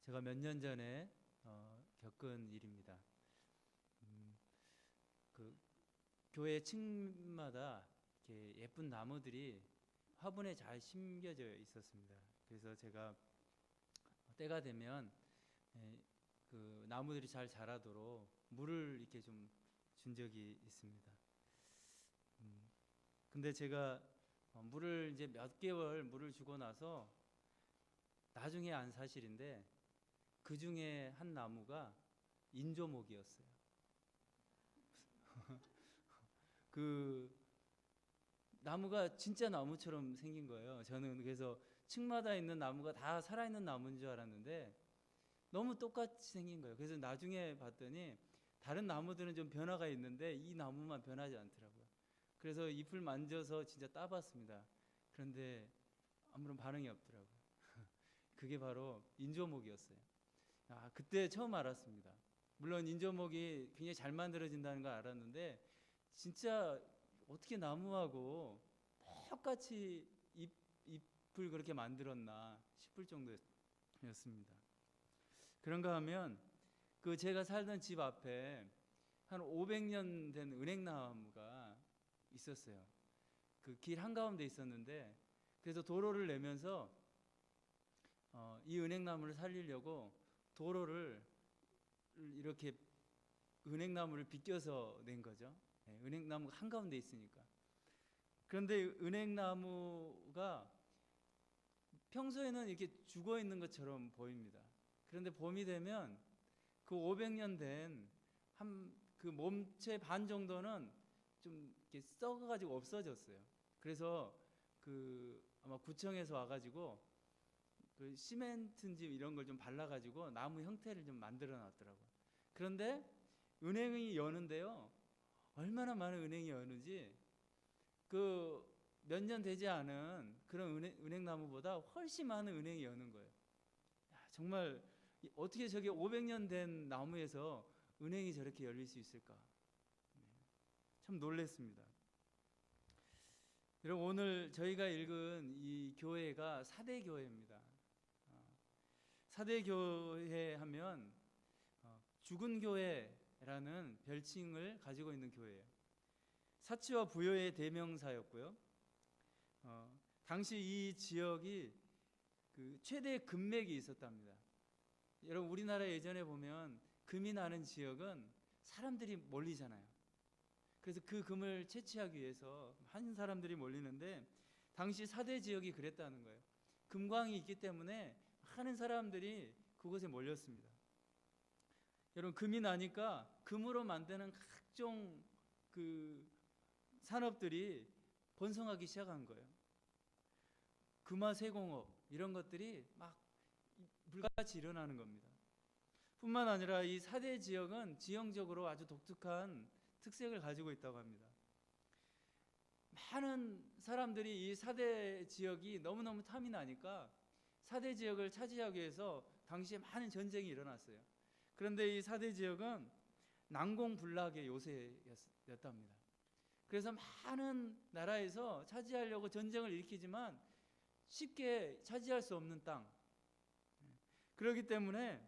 제가 몇 년 전에 겪은 일입니다. 그 교회 층마다 이렇게 예쁜 나무들이 화분에 잘 심겨져 있었습니다. 그래서 제가 때가 되면 그 나무들이 잘 자라도록 물을 이렇게 좀 준 적이 있습니다. 근데 제가 물을 이제 몇 개월 물을 주고 나서 나중에 안 사실인데 그 중에 한 나무가 인조목이었어요. 그 나무가 진짜 나무처럼 생긴 거예요. 저는 그래서 층마다 있는 나무가 다 살아있는 나무인 줄 알았는데 너무 똑같이 생긴 거예요. 그래서 나중에 봤더니 다른 나무들은 좀 변화가 있는데 이 나무만 변하지 않더라고요. 그래서 잎을 만져서 진짜 따봤습니다. 그런데 아무런 반응이 없더라고요. 그게 바로 인조목이었어요. 그때 처음 알았습니다. 물론 인조목이 굉장히 잘 만들어진다는 걸 알았는데 진짜 어떻게 나무하고 똑같이 잎을 그렇게 만들었나 싶을 정도였습니다. 그런가 하면 그 제가 살던 집 앞에 한 500년 된 은행나무가 있었어요. 그 길 한가운데 있었는데 그래서 도로를 내면서 이 은행나무를 살리려고 도로를 이렇게 은행나무를 비껴서 낸 거죠. 은행나무가 한가운데 있으니까. 그런데 은행나무가 평소에는 이렇게 죽어 있는 것처럼 보입니다. 그런데 봄이 되면 그 500년 된 한 그 몸체 반 정도는 좀 이렇게 썩어가지고 없어졌어요. 그래서 그 아마 구청에서 와가지고 그 시멘트인지 이런 걸 좀 발라가지고 나무 형태를 좀 만들어 놨더라고요. 그런데 은행이 여는데요. 얼마나 많은 은행이 여는지 그 몇 년 되지 않은 그런 은행나무보다 훨씬 많은 은행이 여는 거예요. 정말 어떻게 저게 500년 된 나무에서 은행이 저렇게 열릴 수 있을까? 참 놀랐습니다. 여러분 오늘 저희가 읽은 이 교회가 사대교회입니다. 사대교회 하면 죽은 교회라는 별칭을 가지고 있는 교회예요. 사치와 부여의 대명사였고요. 당시 이 지역이 그 최대 금맥이 있었답니다. 여러분 우리나라 예전에 보면 금이 나는 지역은 사람들이 몰리잖아요. 그래서 그 금을 채취하기 위해서 한 사람들이 몰리는데 당시 사대 지역이 그랬다는 거예요. 금광이 있기 때문에 많은 사람들이 그곳에 몰렸습니다. 여러분 금이 나니까 금으로 만드는 각종 그 산업들이 번성하기 시작한 거예요. 금화세공업 이런 것들이 막 불같이 일어나는 겁니다. 뿐만 아니라 이 사대 지역은 지형적으로 아주 독특한 특색을 가지고 있다고 합니다. 많은 사람들이 이 사대 지역이 너무너무 탐이 나니까 사대 지역을 차지하기 위해서 당시에 많은 전쟁이 일어났어요. 그런데 이 사대 지역은 난공불락의 요새였답니다. 그래서 많은 나라에서 차지하려고 전쟁을 일으키지만 쉽게 차지할 수 없는 땅. 그렇기 때문에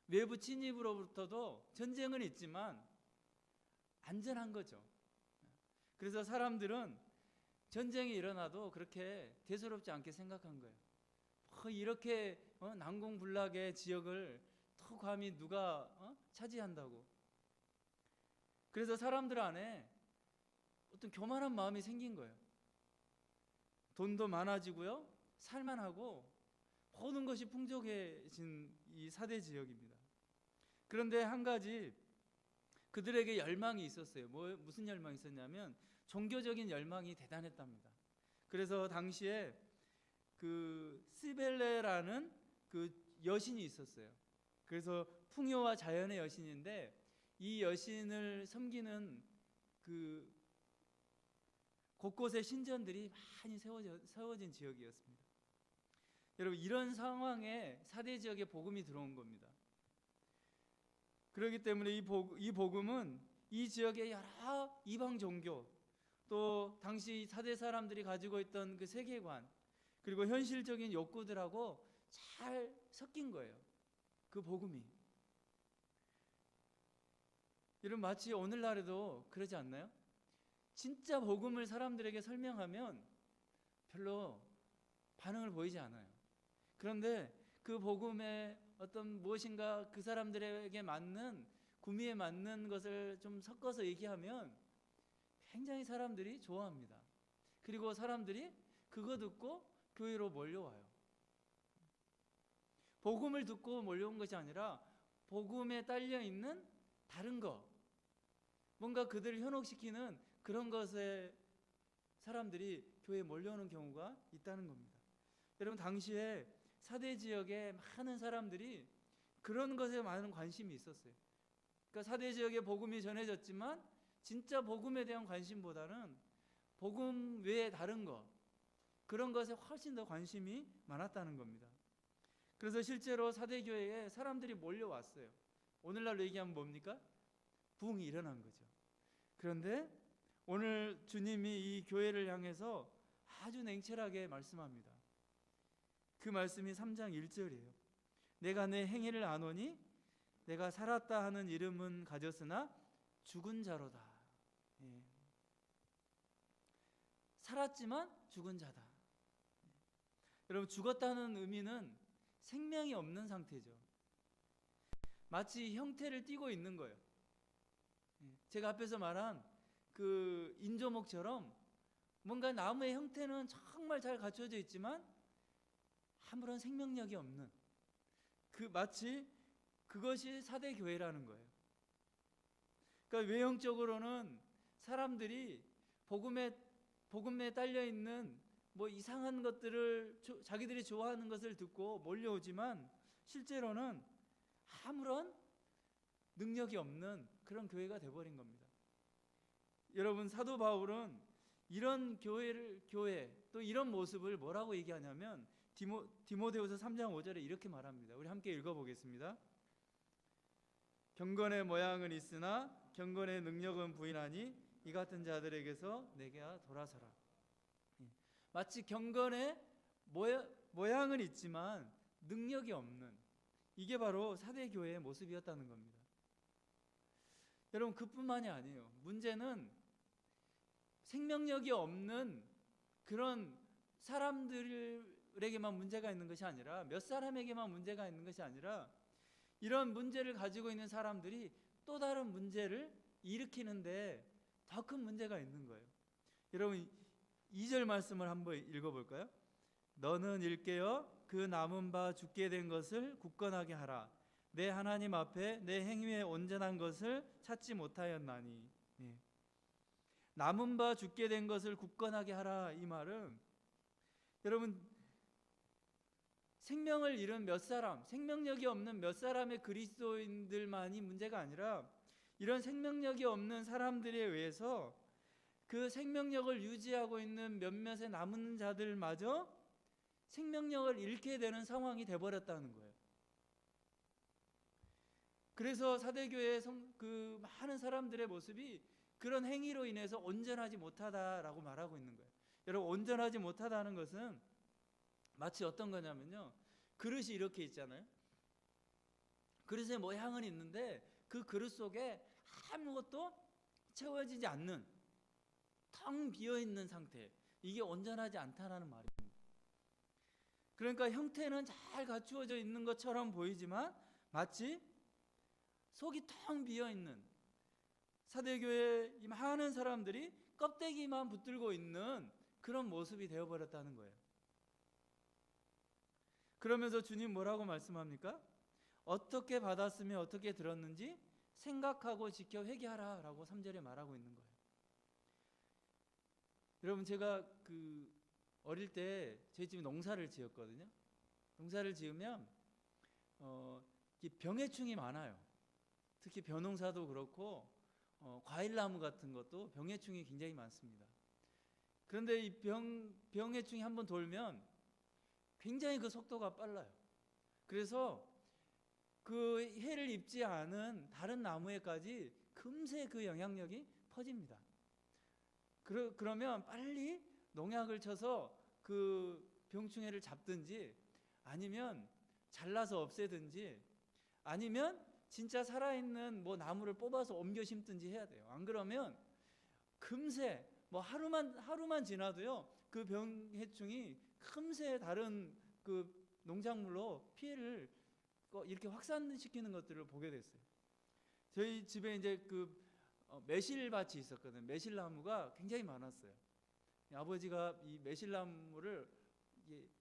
외부 침입으로부터도 전쟁은 있지만 안전한 거죠. 그래서 사람들은 전쟁이 일어나도 그렇게 대수롭지 않게 생각한 거예요. 이렇게 난공불락의 지역을 또 감히 누가 차지한다고. 그래서 사람들 안에 어떤 교만한 마음이 생긴 거예요. 돈도 많아지고요, 살만하고 모든 것이 풍족해진 이 사대 지역입니다. 그런데 한 가지 그들에게 열망이 있었어요. 무슨 열망이 있었냐면 종교적인 열망이 대단했답니다. 그래서 당시에 그 시벨레라는 그 여신이 있었어요. 그래서 풍요와 자연의 여신인데 이 여신을 섬기는 그 곳곳에 신전들이 많이 세워진 지역이었습니다. 여러분 이런 상황에 사대 지역에 복음이 들어온 겁니다. 그렇기 때문에 이 복음은 이 지역의 여러 이방 종교 또 당시 사대 사람들이 가지고 있던 그 세계관 그리고 현실적인 욕구들하고 잘 섞인 거예요. 그 복음이. 여러분 마치 오늘날에도 그러지 않나요? 진짜 복음을 사람들에게 설명하면 별로 반응을 보이지 않아요. 그런데 그 복음의 어떤 무엇인가 그 사람들에게 맞는 구미에 맞는 것을 좀 섞어서 얘기하면 굉장히 사람들이 좋아합니다. 그리고 사람들이 그거 듣고 교회로 몰려와요. 복음을 듣고 몰려온 것이 아니라 복음에 딸려 있는 다른 것, 뭔가 그들을 현혹시키는 그런 것에 사람들이 교회에 몰려오는 경우가 있다는 겁니다. 여러분 당시에 사대 지역에 많은 사람들이 그런 것에 많은 관심이 있었어요. 그러니까 사대 지역에 복음이 전해졌지만 진짜 복음에 대한 관심보다는 복음 외에 다른 것, 그런 것에 훨씬 더 관심이 많았다는 겁니다. 그래서 실제로 사대 교회에 사람들이 몰려왔어요. 오늘날로 얘기하면 뭡니까? 부흥이 일어난 거죠. 그런데 오늘 주님이 이 교회를 향해서 아주 냉철하게 말씀합니다. 그 말씀이 3장 1절이에요. 내가 내 행위를 아노니 내가 살았다 하는 이름은 가졌으나 죽은 자로다. 예. 살았지만 죽은 자다. 여러분 죽었다는 의미는 생명이 없는 상태죠. 마치 형태를 띠고 있는 거예요. 제가 앞에서 말한 그 인조목처럼 뭔가 나무의 형태는 정말 잘 갖춰져 있지만 아무런 생명력이 없는, 그 마치 그것이 사대 교회라는 거예요. 그러니까 외형적으로는 사람들이 복음에 딸려 있는 뭐 이상한 것들을 자기들이 좋아하는 것을 듣고 몰려오지만 실제로는 아무런 능력이 없는 그런 교회가 되어버린 겁니다. 여러분 사도 바울은 이런 교회 또 이런 모습을 뭐라고 얘기하냐면 디모데후서 3장 5절에 이렇게 말합니다. 우리 함께 읽어보겠습니다. 경건의 모양은 있으나 경건의 능력은 부인하니 이 같은 자들에게서 내게 돌아서라. 마치 경건의 모양은 있지만 능력이 없는, 이게 바로 사대 교회의 모습이었다는 겁니다. 여러분 그뿐만이 아니에요. 문제는 생명력이 없는 그런 사람들에게만 문제가 있는 것이 아니라, 몇 사람에게만 문제가 있는 것이 아니라, 이런 문제를 가지고 있는 사람들이 또 다른 문제를 일으키는데 더 큰 문제가 있는 거예요. 여러분 2절 말씀을 한번 읽어볼까요? 너는 일깨어 그 남은 바 죽게 된 것을 굳건하게 하라. 내 하나님 앞에 내 행위에 온전한 것을 찾지 못하였나니. 네. 남은 바 죽게 된 것을 굳건하게 하라, 이 말은 여러분 생명을 잃은 몇 사람, 생명력이 없는 몇 사람의 그리스도인들만이 문제가 아니라 이런 생명력이 없는 사람들에 의해서 그 생명력을 유지하고 있는 몇몇의 남은 자들마저 생명력을 잃게 되는 상황이 돼버렸다는 거예요. 그래서 사대교회의 그 많은 사람들의 모습이 그런 행위로 인해서 온전하지 못하다라고 말하고 있는 거예요. 여러분 온전하지 못하다는 것은 마치 어떤 거냐면요, 그릇이 이렇게 있잖아요. 그릇의 모양은 있는데 그 그릇 속에 아무것도 채워지지 않는 텅 비어있는 상태, 이게 온전하지 않다라는 말입니다. 그러니까 형태는 잘 갖추어져 있는 것처럼 보이지만 마치 속이 텅 비어있는, 사대교회의 많은 사람들이 껍데기만 붙들고 있는 그런 모습이 되어버렸다는 거예요. 그러면서 주님 뭐라고 말씀합니까? 어떻게 받았으며 어떻게 들었는지 생각하고 지켜 회개하라 라고 3절에 말하고 있는 거예요. 여러분 제가 어릴 때 저희 집에 농사를 지었거든요. 농사를 지으면 병해충이 많아요. 특히 벼농사도 그렇고 과일나무 같은 것도 병해충이 굉장히 많습니다. 그런데 이 병해충이 한번 돌면 굉장히 그 속도가 빨라요. 그래서 그 해를 입지 않은 다른 나무에까지 금세 그 영향력이 퍼집니다. 그러면 빨리 농약을 쳐서 그 병충해를 잡든지 아니면 잘라서 없애든지, 아니면 진짜 살아있는 뭐 나무를 뽑아서 옮겨 심든지 해야 돼요. 안 그러면 금세 뭐 하루만 지나도요, 그 병해충이 금세 다른 그 농작물로 피해를 이렇게 확산시키는 것들을 보게 됐어요. 저희 집에 이제 매실밭이 있었거든요. 매실나무가 굉장히 많았어요. 아버지가 이 매실나무를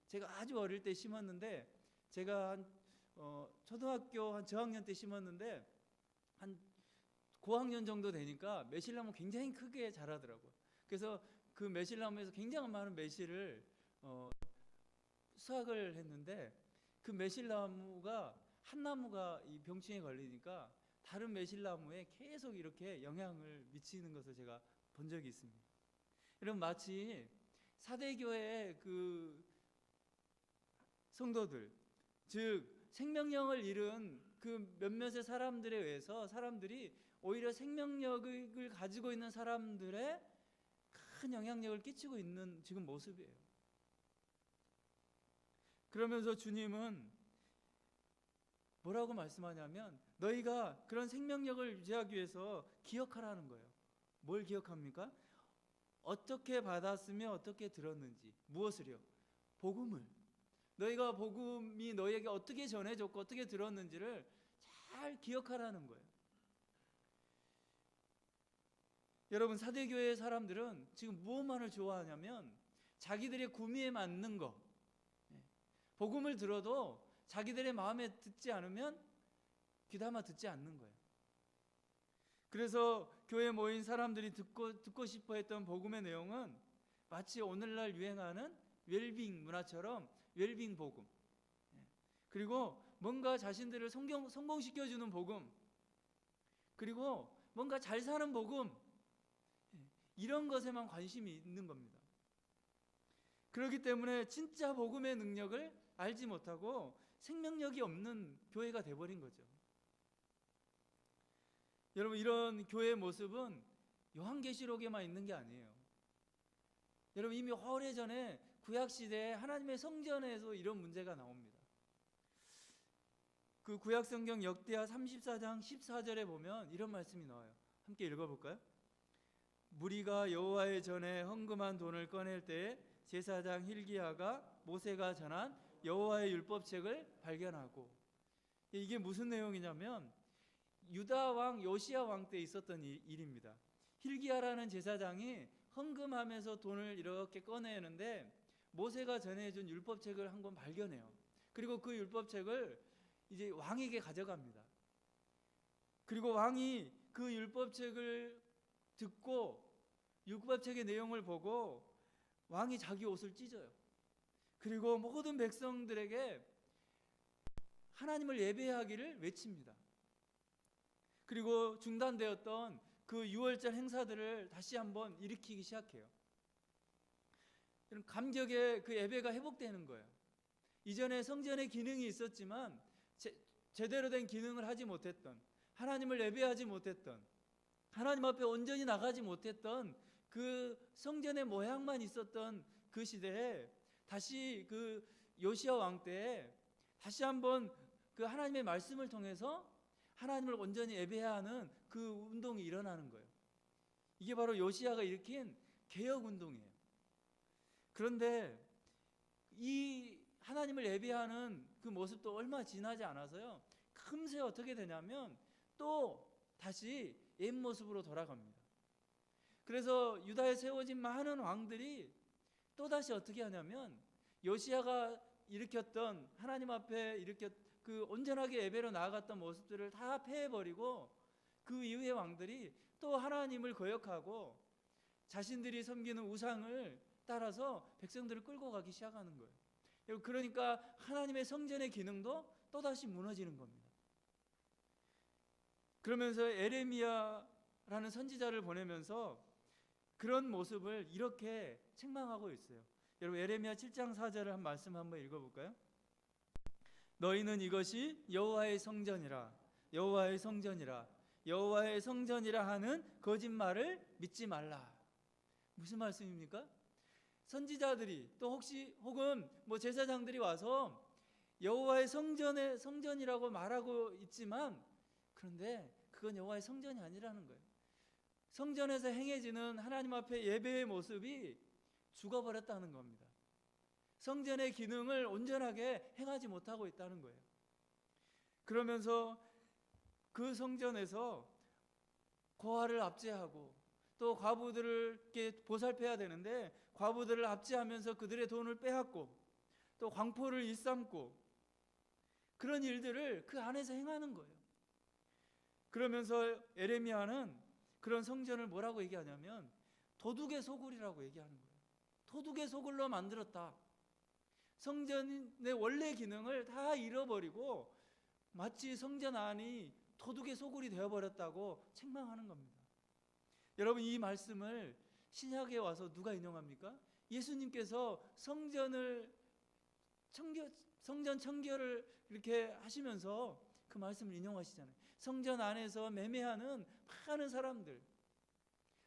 제가 아주 어릴 때 심었는데, 제가 초등학교 한 저학년 때 심었는데 한 고학년 정도 되니까 매실나무 굉장히 크게 자라더라고요. 그래서 그 매실나무에서 굉장히 많은 매실을 수확을 했는데, 그 매실나무가 한 나무가 이 병충에 걸리니까 다른 매실나무에 계속 이렇게 영향을 미치는 것을 제가 본 적이 있습니다. 여러분, 마치 사대교회의 그 성도들, 즉 생명력을 잃은 그 몇몇의 사람들에 의해서 사람들이 오히려 생명력을 가지고 있는 사람들의 큰 영향력을 끼치고 있는 지금 모습이에요. 그러면서 주님은 뭐라고 말씀하냐면, 너희가 그런 생명력을 유지하기 위해서 기억하라는 거예요. 뭘 기억합니까? 어떻게 받았으며 어떻게 들었는지. 무엇을요? 복음을. 너희가 복음이 너희에게 어떻게 전해졌고 어떻게 들었는지를 잘 기억하라는 거예요. 여러분, 사대교회의 사람들은 지금 무엇만을 좋아하냐면 자기들의 구미에 맞는 거, 복음을 들어도 자기들의 마음에 듣지 않으면 귀담아 듣지 않는 거예요. 그래서 교회에 모인 사람들이 듣고 싶어 했던 복음의 내용은 마치 오늘날 유행하는 웰빙 문화처럼 웰빙 복음, 그리고 뭔가 자신들을 성공시켜주는 복음, 그리고 뭔가 잘 사는 복음, 이런 것에만 관심이 있는 겁니다. 그렇기 때문에 진짜 복음의 능력을 알지 못하고 생명력이 없는 교회가 돼버린 거죠. 여러분, 이런 교회의 모습은 요한계시록에만 있는 게 아니에요. 여러분, 이미 오래전에 구약시대에 하나님의 성전에서 이런 문제가 나옵니다. 그 구약성경 역대하 34장 14절에 보면 이런 말씀이 나와요. 함께 읽어볼까요? 무리가 여호와의 전에 헌금한 돈을 꺼낼 때에 제사장 힐기야가 모세가 전한 여호와의 율법책을 발견하고, 이게 무슨 내용이냐면 유다 왕 요시야 왕 때 있었던 일입니다. 힐기야라는 제사장이 헌금하면서 돈을 이렇게 꺼내는데 모세가 전해준 율법책을 한 권 발견해요. 그리고 그 율법책을 이제 왕에게 가져갑니다. 그리고 왕이 그 율법책을 듣고 율법책의 내용을 보고 왕이 자기 옷을 찢어요. 그리고 모든 백성들에게 하나님을 예배하기를 외칩니다. 그리고 중단되었던 그 유월절 행사들을 다시 한번 일으키기 시작해요. 감격의 그 예배가 회복되는 거예요. 이전에 성전의 기능이 있었지만 제대로 된 기능을 하지 못했던, 하나님을 예배하지 못했던, 하나님 앞에 온전히 나가지 못했던 그 성전의 모양만 있었던 그 시대에 다시 그 요시야 왕 때에 다시 한번 그 하나님의 말씀을 통해서 하나님을 온전히 예배해야 하는 그 운동이 일어나는 거예요. 이게 바로 요시야가 일으킨 개혁 운동이에요. 그런데 이 하나님을 예배하는 그 모습도 얼마 지나지 않아서요, 금세 어떻게 되냐면 또 다시 옛 모습으로 돌아갑니다. 그래서 유다에 세워진 많은 왕들이 또다시 어떻게 하냐면 요시야가 일으켰던, 하나님 앞에 그 온전하게 예배로 나아갔던 모습들을 다 패해버리고 그 이후의 왕들이 또 하나님을 거역하고 자신들이 섬기는 우상을 따라서 백성들을 끌고 가기 시작하는 거예요. 그러니까 하나님의 성전의 기능도 또다시 무너지는 겁니다. 그러면서 에레미야라는 선지자를 보내면서 그런 모습을 이렇게 책망하고 있어요. 여러분, 에레미야 7장 4절을 한 말씀 한번 읽어볼까요? 너희는 이것이 여호와의 성전이라, 여호와의 성전이라, 여호와의 성전이라 하는 거짓말을 믿지 말라. 무슨 말씀입니까? 선지자들이 또 혹은 제사장들이 와서 여호와의 성전이라고 말하고 있지만, 그런데 그건 여호와의 성전이 아니라는 거예요. 성전에서 행해지는 하나님 앞에 예배의 모습이 죽어버렸다는 겁니다. 성전의 기능을 온전하게 행하지 못하고 있다는 거예요. 그러면서 그 성전에서 고아를 압제하고 또 과부들을 이렇게 보살펴야 되는데 과부들을 압제하면서 그들의 돈을 빼앗고 또 광포를 일삼고 그런 일들을 그 안에서 행하는 거예요. 그러면서 에레미야는 그런 성전을 뭐라고 얘기하냐면 도둑의 소굴이라고 얘기하는 거예요. 도둑의 소굴로 만들었다. 성전의 원래 기능을 다 잃어버리고 마치 성전 안이 도둑의 소굴이 되어버렸다고 책망하는 겁니다. 여러분, 이 말씀을 신약에 와서 누가 인용합니까? 예수님께서 성전 청결을 이렇게 하시면서 그 말씀을 인용하시잖아요. 성전 안에서 매매하는 많은 사람들,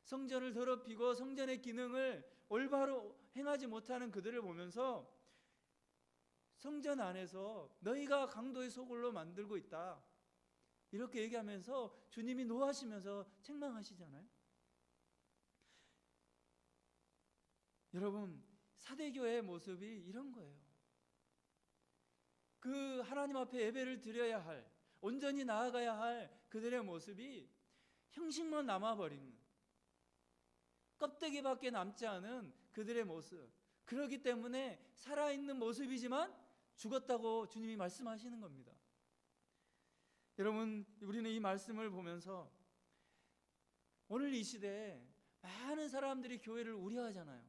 성전을 더럽히고 성전의 기능을 올바로 행하지 못하는 그들을 보면서 성전 안에서 너희가 강도의 소굴로 만들고 있다, 이렇게 얘기하면서 주님이 노하시면서 책망하시잖아요. 여러분, 사대교회의 모습이 이런 거예요. 그 하나님 앞에 예배를 드려야 할, 온전히 나아가야 할 그들의 모습이 형식만 남아버리는, 껍데기밖에 남지 않은 그들의 모습, 그렇기 때문에 살아있는 모습이지만 죽었다고 주님이 말씀하시는 겁니다. 여러분, 우리는 이 말씀을 보면서 오늘 이 시대에 많은 사람들이 교회를 우려하잖아요.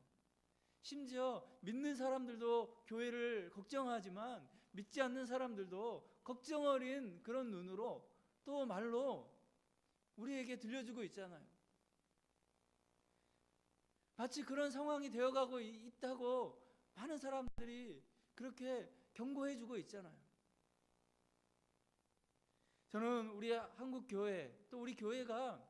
심지어 믿는 사람들도 교회를 걱정하지만 믿지 않는 사람들도 걱정 어린 그런 눈으로 또 말로 우리에게 들려주고 있잖아요. 마치 그런 상황이 되어가고 있다고 많은 사람들이 그렇게 경고해주고 있잖아요. 저는 우리 한국 교회, 또 우리 교회가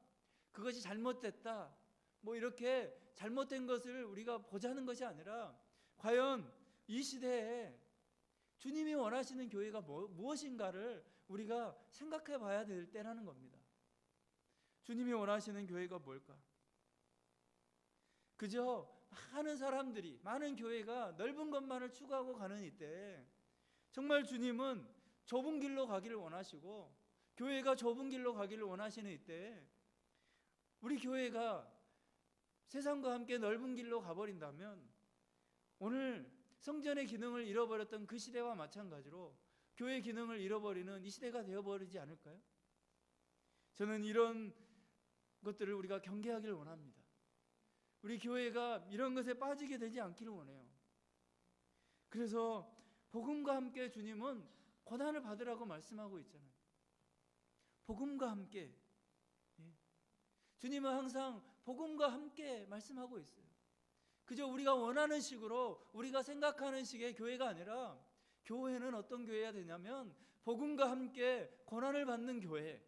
그것이 잘못됐다, 뭐 이렇게 잘못된 것을 우리가 보자는 것이 아니라 과연 이 시대에 주님이 원하시는 교회가 무엇인가를 우리가 생각해 봐야 될 때라는 겁니다. 주님이 원하시는 교회가 뭘까? 그저 많은 사람들이, 많은 교회가 넓은 것만을 추구하고 가는 이때 정말 주님은 좁은 길로 가기를 원하시고 교회가 좁은 길로 가기를 원하시는 이때 우리 교회가 세상과 함께 넓은 길로 가버린다면 오늘 성전의 기능을 잃어버렸던 그 시대와 마찬가지로 교회의 기능을 잃어버리는 이 시대가 되어버리지 않을까요? 저는 이런 것들을 우리가 경계하기를 원합니다. 우리 교회가 이런 것에 빠지게 되지 않기를 원해요. 그래서 복음과 함께 주님은 고난을 받으라고 말씀하고 있잖아요. 복음과 함께. 주님은 항상 복음과 함께 말씀하고 있어요. 그저 우리가 원하는 식으로, 우리가 생각하는 식의 교회가 아니라 교회는 어떤 교회가 되냐면 복음과 함께 고난을 받는 교회,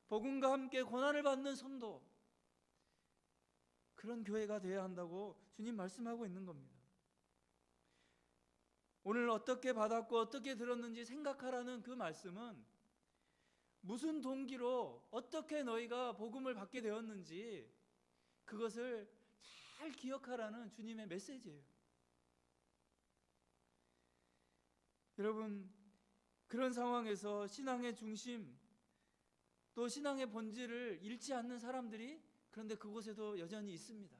복음과 함께 고난을 받는 성도, 그런 교회가 되어야 한다고 주님 말씀하고 있는 겁니다. 오늘 어떻게 받았고 어떻게 들었는지 생각하라는 그 말씀은 무슨 동기로 어떻게 너희가 복음을 받게 되었는지 그것을 잘 기억하라는 주님의 메시지예요. 여러분, 그런 상황에서 신앙의 중심 또 신앙의 본질을 잃지 않는 사람들이 그런데 그곳에도 여전히 있습니다.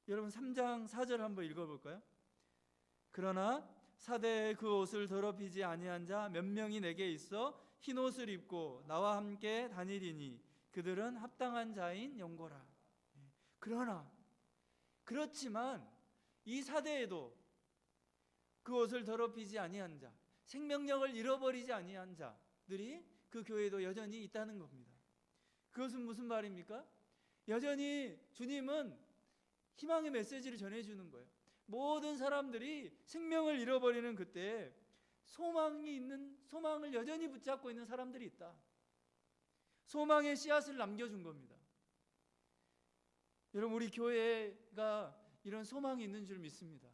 여러분, 3장 4절 한번 읽어볼까요? 그러나 사대의 그 옷을 더럽히지 아니한 자 몇 명이 내게 있어 흰 옷을 입고 나와 함께 다니리니 그들은 합당한 자인 영고라. 그러나, 그렇지만 이 사대에도 그 옷을 더럽히지 아니한 자, 생명력을 잃어버리지 아니한 자들이 그 교회에도 여전히 있다는 겁니다. 그것은 무슨 말입니까? 여전히 주님은 희망의 메시지를 전해주는 거예요. 모든 사람들이 생명을 잃어버리는 그때 소망을 여전히 붙잡고 있는 사람들이 있다. 소망의 씨앗을 남겨준 겁니다. 여러분, 우리 교회가 이런 소망이 있는 줄 믿습니다.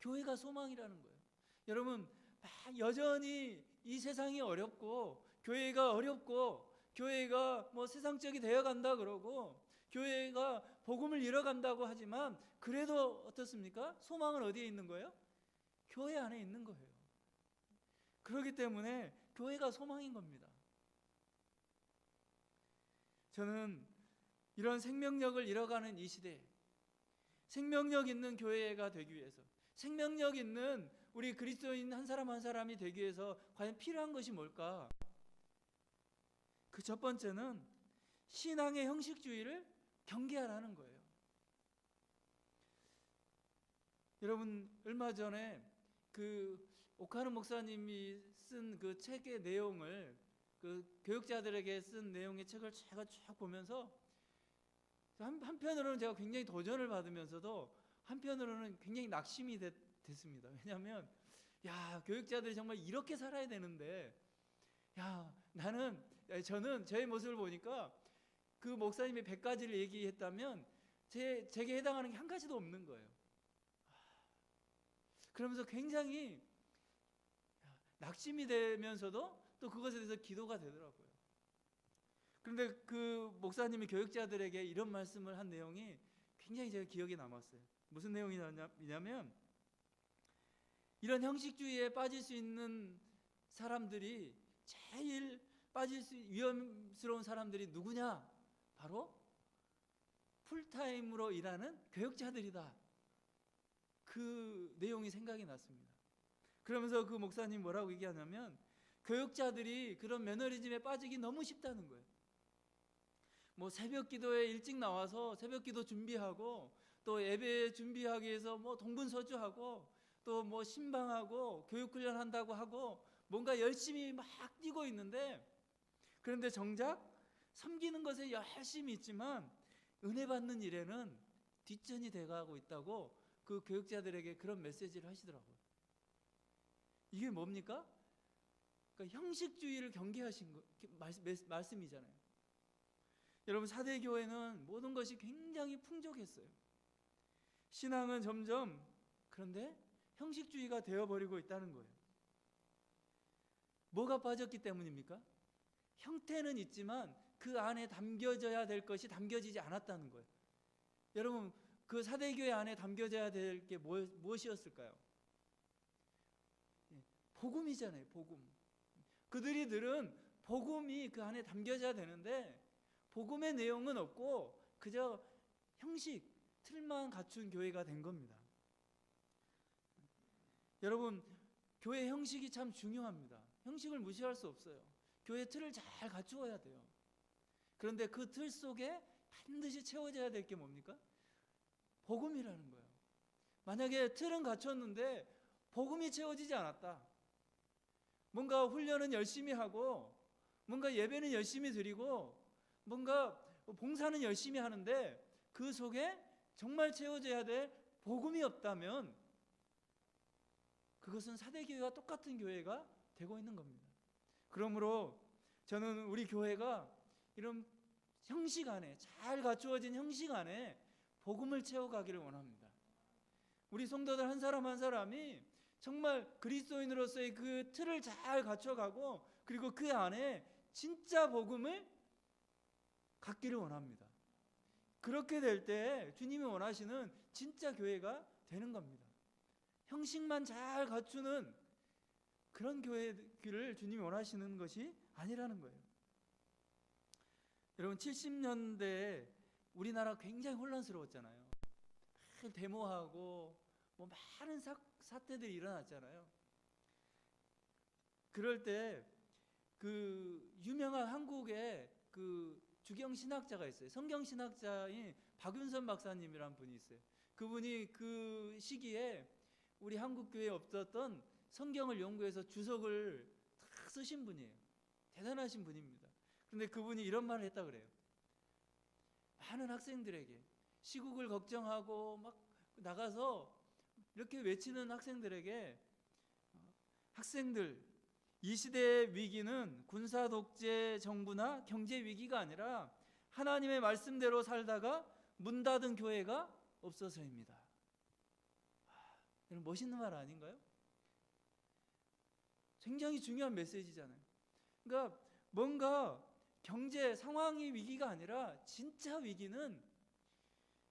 교회가 소망이라는 거예요. 여러분, 여전히 이 세상이 어렵고 교회가 어렵고 교회가 뭐 세상적이 되어간다 그러고 교회가 복음을 잃어간다고 하지만 그래도 어떻습니까? 소망은 어디에 있는 거예요? 교회 안에 있는 거예요. 그렇기 때문에 교회가 소망인 겁니다. 저는 이런 생명력을 잃어가는 이 시대에 생명력 있는 교회가 되기 위해서, 생명력 있는 우리 그리스도인 한 사람 한 사람이 되기 위해서 과연 필요한 것이 뭘까? 그 첫 번째는 신앙의 형식주의를 경계하라는 거예요. 여러분, 얼마 전에 그 오카는 목사님이 쓴 그 책의 내용을, 그 교육자들에게 쓴 내용의 책을 제가 쭉 보면서 한편으로는 제가 굉장히 도전을 받으면서도 한편으로는 굉장히 낙심이 됐습니다. 왜냐하면 교육자들이 정말 이렇게 살아야 되는데 저는 제 모습을 보니까 그 목사님이 100가지를 얘기했다면 제게 해당하는 게 한 가지도 없는 거예요. 그러면서 굉장히 낙심이 되면서도 또 그것에 대해서 기도가 되더라고요. 그런데 그 목사님이 교육자들에게 이런 말씀을 한 내용이 굉장히 제가 기억에 남았어요. 무슨 내용이냐면 이런 형식주의에 빠질 수 있는 사람들이 제일 빠질 수 위험스러운 사람들이 누구냐? 바로 풀타임으로 일하는 교육자들이다. 그 내용이 생각이 났습니다. 그러면서 그 목사님 뭐라고 얘기하냐면 교육자들이 그런 매너리즘에 빠지기 너무 쉽다는 거예요. 뭐 새벽 기도에 일찍 나와서 새벽 기도 준비하고 또 예배 준비하기 위해서 뭐 동분서주하고 또 뭐 신방하고 교육훈련 한다고 하고 뭔가 열심히 막 뛰고 있는데, 그런데 정작 섬기는 것에 열심히 있지만 은혜 받는 일에는 뒷전이 돼가고 있다고 그 교육자들에게 그런 메시지를 하시더라고요. 이게 뭡니까? 그러니까 형식주의를 경계하신 말씀이잖아요. 여러분, 사대교회는 모든 것이 굉장히 풍족했어요. 신앙은 점점 그런데 형식주의가 되어버리고 있다는 거예요. 뭐가 빠졌기 때문입니까? 형태는 있지만 그 안에 담겨져야 될 것이 담겨지지 않았다는 거예요. 여러분, 그 사대교회 안에 담겨져야 될 게 무엇이었을까요? 복음이잖아요. 복음. 그들이 들은 복음이 그 안에 담겨져야 되는데 복음의 내용은 없고 그저 형식, 틀만 갖춘 교회가 된 겁니다. 여러분, 교회 형식이 참 중요합니다. 형식을 무시할 수 없어요. 교회 틀을 잘 갖추어야 돼요. 그런데 그 틀 속에 반드시 채워져야 될 게 뭡니까? 복음이라는 거예요. 만약에 틀은 갖췄는데 복음이 채워지지 않았다. 뭔가 훈련은 열심히 하고 뭔가 예배는 열심히 드리고 뭔가 봉사는 열심히 하는데 그 속에 정말 채워져야 될 복음이 없다면 그것은 사대교회와 똑같은 교회가 되고 있는 겁니다. 그러므로 저는 우리 교회가 이런 형식 안에, 잘 갖추어진 형식 안에 복음을 채워가기를 원합니다. 우리 성도들 한 사람 한 사람이 정말 그리스도인으로서의 그 틀을 잘 갖춰가고 그리고 그 안에 진짜 복음을 갖기를 원합니다. 그렇게 될 때 주님이 원하시는 진짜 교회가 되는 겁니다. 형식만 잘 갖추는 그런 교회를 주님이 원하시는 것이 아니라는 거예요. 여러분, 70년대에 우리나라 굉장히 혼란스러웠잖아요. 데모하고 뭐 많은 사태들이 일어났잖아요. 그럴 때 그 유명한 한국의 그 주경 신학자가 있어요. 성경 신학자인 박윤선 박사님이라는 분이 있어요. 그분이 그 시기에 우리 한국 교회에 없었던 성경을 연구해서 주석을 다 쓰신 분이에요. 대단하신 분입니다. 그런데 그분이 이런 말을 했다 그래요. 많은 학생들에게 시국을 걱정하고 막 나가서 이렇게 외치는 학생들에게, 학생들, 이 시대의 위기는 군사 독재 정부나 경제 위기가 아니라 하나님의 말씀대로 살다가 문 닫은 교회가 없어서입니다. 여러분, 멋있는 말 아닌가요? 굉장히 중요한 메시지잖아요. 그러니까 뭔가 경제 상황이 위기가 아니라 진짜 위기는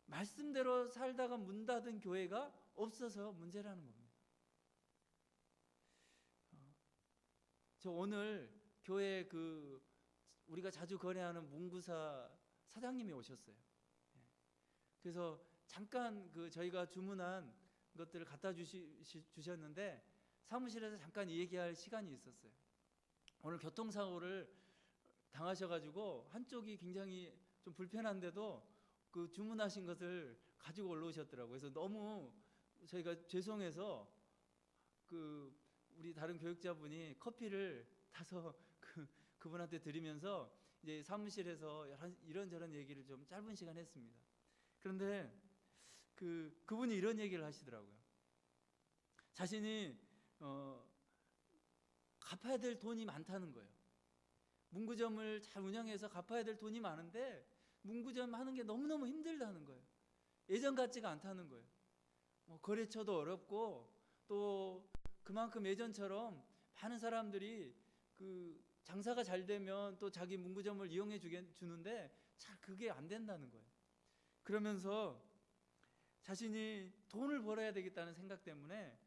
말씀대로 살다가 문 닫은 교회가 없어서 문제라는 겁니다. 저 오늘 교회 우리가 자주 거래하는 문구사 사장님이 오셨어요. 그래서 잠깐 저희가 주문한 것들을 갖다 주셨는데 사무실에서 잠깐 얘기할 시간이 있었어요. 오늘 교통사고를 당하셔가지고 한쪽이 굉장히 좀 불편한데도 그 주문하신 것을 가지고 올라오셨더라고요. 그래서 너무 저희가 죄송해서 우리 다른 교육자분이 커피를 타서 그분한테 드리면서 이제 사무실에서 이런저런 얘기를 좀 짧은 시간 했습니다. 그런데 그분이 이런 얘기를 하시더라고요. 자신이 갚아야 될 돈이 많다는 거예요. 문구점을 잘 운영해서 갚아야 될 돈이 많은데 문구점 하는 게 너무너무 힘들다는 거예요. 예전 같지가 않다는 거예요. 거래처도 어렵고 또 그만큼 예전처럼 많은 사람들이 장사가 잘 되면 또 자기 문구점을 이용해 주는데 잘 그게 안 된다는 거예요. 그러면서 자신이 돈을 벌어야 되겠다는 생각 때문에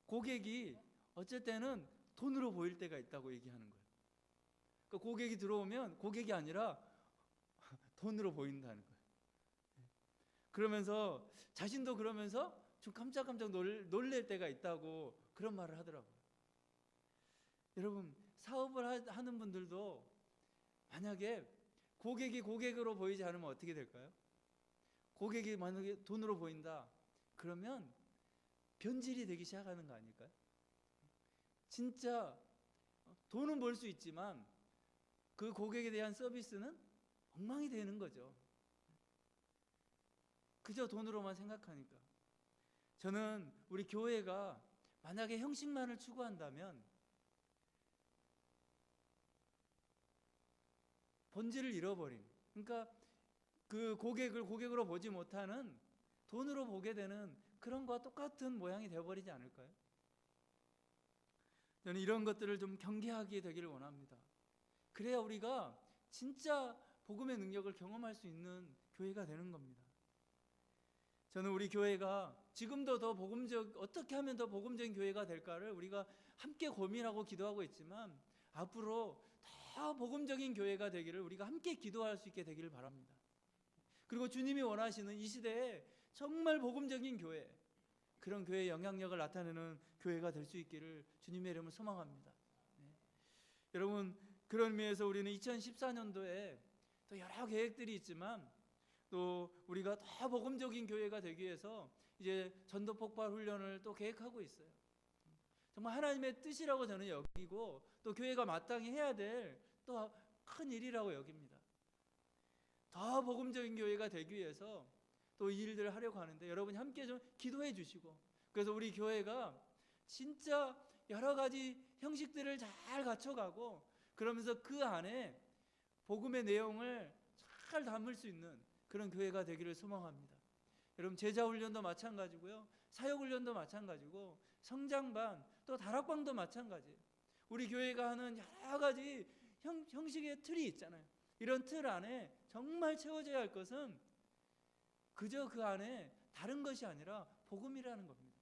고객이 어쩔 때는 돈으로 보일 때가 있다고 얘기하는 거예요. 그러니까 고객이 들어오면 고객이 아니라 돈으로 보인다는 거예요. 그러면서 자신도 그러면서 좀 깜짝깜짝 놀랄 때가 있다고 그런 말을 하더라고요. 여러분, 사업을 하는 분들도 만약에 고객이 고객으로 보이지 않으면 어떻게 될까요? 고객이 만약에 돈으로 보인다 그러면 변질이 되기 시작하는 거 아닐까요? 진짜 돈은 벌 수 있지만 그 고객에 대한 서비스는 엉망이 되는 거죠. 그저 돈으로만 생각하니까. 저는 우리 교회가 만약에 형식만을 추구한다면 본질을 잃어버린, 그러니까 그 고객을 고객으로 보지 못하는 돈으로 보게 되는 그런 거와 똑같은 모양이 되어버리지 않을까요? 저는 이런 것들을 좀 경계하게 되기를 원합니다. 그래야 우리가 진짜 복음의 능력을 경험할 수 있는 교회가 되는 겁니다. 저는 우리 교회가 지금도 더 어떻게 하면 더 복음적인 교회가 될까를 우리가 함께 고민하고 기도하고 있지만 앞으로 더 복음적인 교회가 되기를 우리가 함께 기도할 수 있게 되기를 바랍니다. 그리고 주님이 원하시는 이 시대에 정말 복음적인 교회, 그런 교회의 영향력을 나타내는 교회가 될 수 있기를 주님의 이름으로 소망합니다. 네. 여러분, 그런 의미에서 우리는 2014년도에 또 여러 계획들이 있지만 또 우리가 더 복음적인 교회가 되기 위해서 이제 전도 폭발 훈련을 또 계획하고 있어요. 정말 하나님의 뜻이라고 저는 여기고 또 교회가 마땅히 해야 될 또 큰 일이라고 여깁니다. 더 복음적인 교회가 되기 위해서 또 이 일들을 하려고 하는데 여러분이 함께 좀 기도해 주시고, 그래서 우리 교회가 진짜 여러 가지 형식들을 잘 갖춰가고 그러면서 그 안에 복음의 내용을 잘 담을 수 있는 그런 교회가 되기를 소망합니다. 여러분, 제자훈련도 마찬가지고요, 사역훈련도 마찬가지고 성장반 또 다락방도 마찬가지예요. 우리 교회가 하는 여러 가지 형식의 틀이 있잖아요. 이런 틀 안에 정말 채워져야 할 것은 그저 그 안에 다른 것이 아니라 복음이라는 겁니다.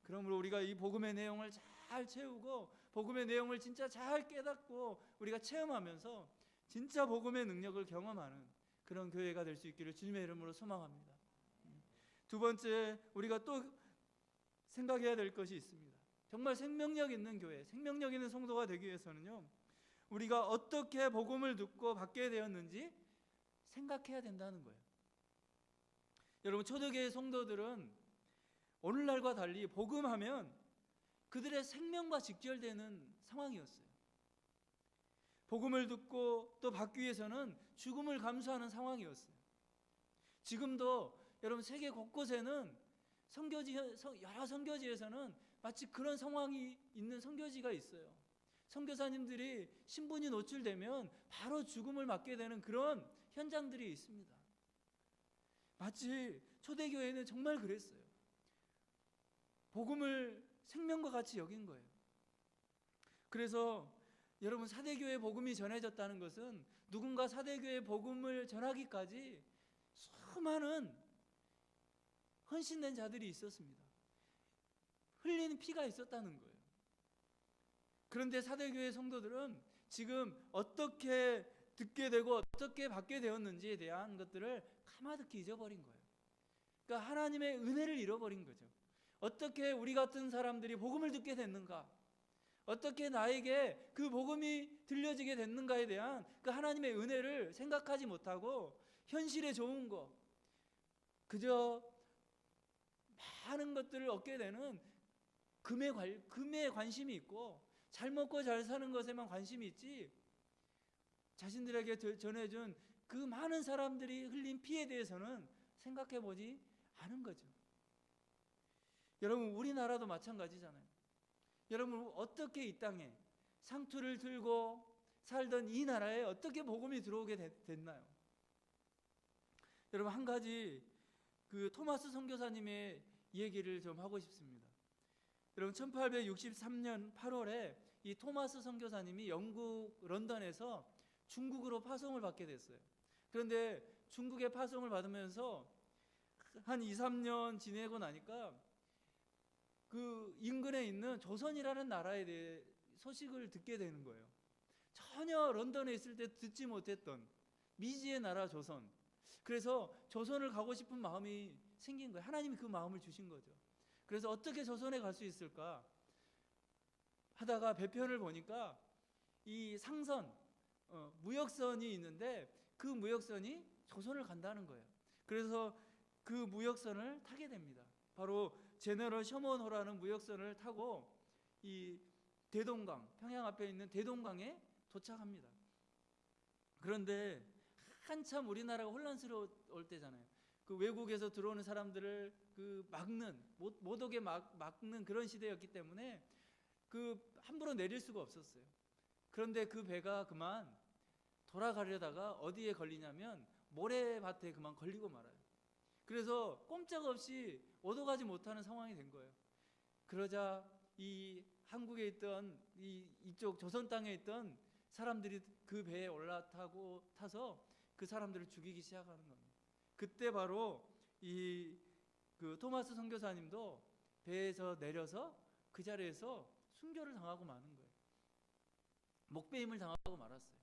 그러므로 우리가 이 복음의 내용을 잘 채우고 복음의 내용을 진짜 잘 깨닫고 우리가 체험하면서 진짜 복음의 능력을 경험하는 그런 교회가 될 수 있기를 주님의 이름으로 소망합니다. 두 번째, 우리가 또 생각해야 될 것이 있습니다. 정말 생명력 있는 교회, 생명력 있는 성도가 되기 위해서는요, 우리가 어떻게 복음을 듣고 받게 되었는지 생각해야 된다는 거예요. 여러분, 초대교회 성도들은 오늘날과 달리 복음하면 그들의 생명과 직결되는 상황이었어요. 복음을 듣고 또 받기 위해서는 죽음을 감수하는 상황이었어요. 지금도 여러분 세계 곳곳에는 여러 선교지에서는 마치 그런 상황이 있는 선교지가 있어요. 선교사님들이 신분이 노출되면 바로 죽음을 맞게 되는 그런 현장들이 있습니다. 마치 초대교회는 정말 그랬어요. 복음을 생명과 같이 여긴 거예요. 그래서 여러분, 사대교회 복음이 전해졌다는 것은 누군가 사대교회 복음을 전하기까지 수많은 헌신된 자들이 있었습니다. 흘린 피가 있었다는 거예요. 그런데 사대교회 성도들은 지금 어떻게 듣게 되고 어떻게 받게 되었는지에 대한 것들을 가마득히 잊어버린 거예요. 그러니까 하나님의 은혜를 잃어버린 거죠. 어떻게 우리 같은 사람들이 복음을 듣게 됐는가, 어떻게 나에게 그 복음이 들려지게 됐는가에 대한 그 하나님의 은혜를 생각하지 못하고 현실에 좋은 거, 그저 많은 것들을 얻게 되는 금에 관심이 있고 잘 먹고 잘 사는 것에만 관심이 있지, 자신들에게 전해준 그 많은 사람들이 흘린 피에 대해서는 생각해 보지 않은 거죠. 여러분, 우리나라도 마찬가지잖아요. 여러분, 어떻게 이 땅에 상투를 들고 살던 이 나라에 어떻게 복음이 들어오게 됐나요? 여러분, 한 가지 그 토마스 선교사님의 얘기를 좀 하고 싶습니다. 여러분, 1863년 8월에 이 토마스 선교사님이 영국 런던에서 중국으로 파송을 받게 됐어요. 그런데 중국에 파송을 받으면서 한 2, 3년 지내고 나니까 그 인근에 있는 조선이라는 나라에 대해 소식을 듣게 되는 거예요. 전혀 런던에 있을 때 듣지 못했던 미지의 나라 조선. 그래서 조선을 가고 싶은 마음이 생긴 거예요. 하나님이 그 마음을 주신 거죠. 그래서 어떻게 조선에 갈 수 있을까 하다가 배편을 보니까 이 상선, 무역선이 있는데 그 무역선이 조선을 간다는 거예요. 그래서 그 무역선을 타게 됩니다. 바로 제너럴 셔먼호라는 무역선을 타고 이 대동강, 평양 앞에 있는 대동강에 도착합니다. 그런데 한참 우리나라가 혼란스러울 때잖아요. 그 외국에서 들어오는 사람들을 그 막는, 못 오게 막는 그런 시대였기 때문에 그 함부로 내릴 수가 없었어요. 그런데 그 배가 그만 돌아가려다가 어디에 걸리냐면 모래밭에 그만 걸리고 말아요. 그래서 꼼짝없이 오도가지 못하는 상황이 된 거예요. 그러자 이 한국에 있던 이쪽 조선 땅에 있던 사람들이 그 배에 타서 그 사람들을 죽이기 시작하는 겁니다. 그때 바로 그 토마스 선교사님도 배에서 내려서 그 자리에서 순교를 당하고 마는 거예요. 목배임을 당하고 말았어요.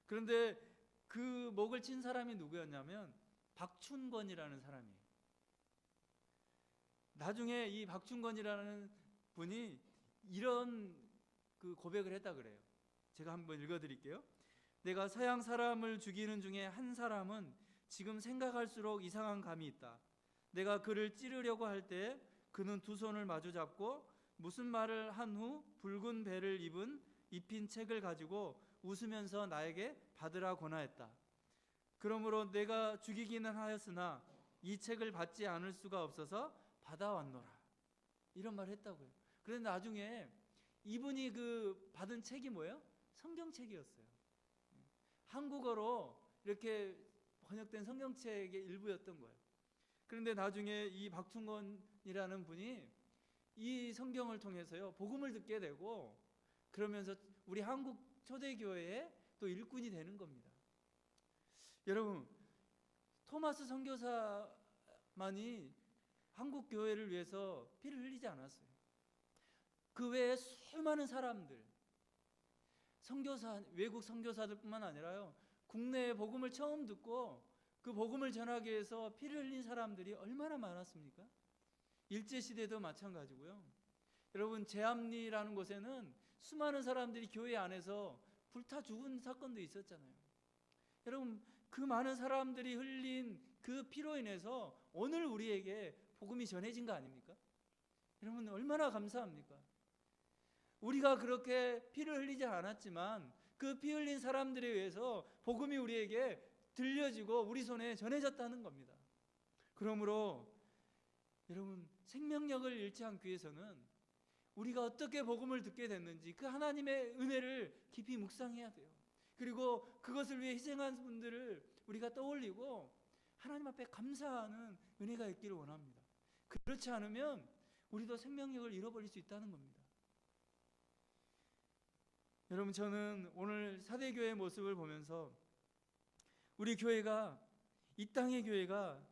그런데 그 목을 친 사람이 누구였냐면 박춘권이라는 사람이에요. 나중에 이 박춘권이라는 분이 이런 그 고백을 했다 그래요. 제가 한번 읽어드릴게요. 내가 서양 사람을 죽이는 중에 한 사람은 지금 생각할수록 이상한 감이 있다. 내가 그를 찌르려고 할 때 그는 두 손을 마주 잡고 무슨 말을 한 후 붉은 배를 입힌 책을 가지고 웃으면서 나에게 받으라 권하였다. 그러므로 내가 죽이기는 하였으나 이 책을 받지 않을 수가 없어서 받아왔노라. 이런 말을 했다고요. 그런데 나중에 이분이 그 받은 책이 뭐예요? 성경책이었어요. 한국어로 이렇게 번역된 성경책의 일부였던 거예요. 그런데 나중에 이 박충건이라는 분이 이 성경을 통해서요 복음을 듣게 되고, 그러면서 우리 한국 초대교회의 또 일꾼이 되는 겁니다. 여러분, 토마스 선교사만이 한국 교회를 위해서 피를 흘리지 않았어요. 그 외에 수많은 사람들, 외국 선교사들뿐만 아니라요, 국내에 복음을 처음 듣고 그 복음을 전하기 위해서 피를 흘린 사람들이 얼마나 많았습니까? 일제시대도 마찬가지고요. 여러분, 제암리라는 곳에는 수많은 사람들이 교회 안에서 불타 죽은 사건도 있었잖아요. 여러분, 그 많은 사람들이 흘린 그 피로 인해서 오늘 우리에게 복음이 전해진 거 아닙니까? 여러분, 얼마나 감사합니까? 우리가 그렇게 피를 흘리지 않았지만 그 피 흘린 사람들에 의해서 복음이 우리에게 들려지고 우리 손에 전해졌다는 겁니다. 그러므로 여러분, 생명력을 잃지 않기 위해서는 우리가 어떻게 복음을 듣게 됐는지 그 하나님의 은혜를 깊이 묵상해야 돼요. 그리고 그것을 위해 희생한 분들을 우리가 떠올리고 하나님 앞에 감사하는 은혜가 있기를 원합니다. 그렇지 않으면 우리도 생명력을 잃어버릴 수 있다는 겁니다. 여러분, 저는 오늘 사대교회의 모습을 보면서 우리 교회가, 이 땅의 교회가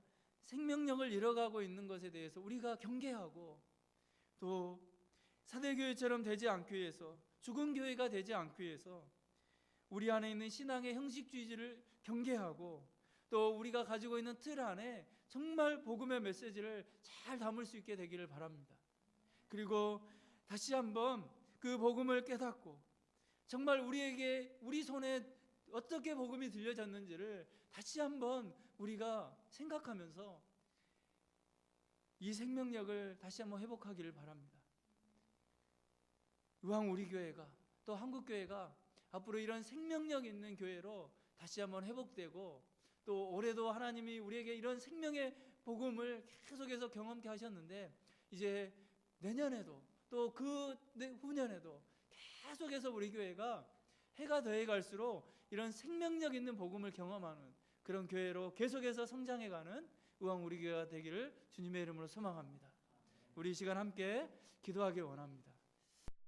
생명력을 잃어가고 있는 것에 대해서 우리가 경계하고, 또 사대교회처럼 되지 않기 위해서, 죽은 교회가 되지 않기 위해서 우리 안에 있는 신앙의 형식주의를 경계하고, 또 우리가 가지고 있는 틀 안에 정말 복음의 메시지를 잘 담을 수 있게 되기를 바랍니다. 그리고 다시 한번 그 복음을 깨닫고, 정말 우리에게, 우리 손에 어떻게 복음이 들려졌는지를 다시 한번 우리가 생각하면서 이 생명력을 다시 한번 회복하기를 바랍니다. 이왕 우리 교회가, 또 한국교회가 앞으로 이런 생명력 있는 교회로 다시 한번 회복되고, 또 올해도 하나님이 우리에게 이런 생명의 복음을 계속해서 경험케 하셨는데, 이제 내년에도 또 그 후년에도 계속해서 우리 교회가 해가 더해 갈수록 이런 생명력 있는 복음을 경험하는 그런 교회로 계속해서 성장해가는 의왕 우리 교회가 되기를 주님의 이름으로 소망합니다. 우리 이 시간 함께 기도하길 원합니다.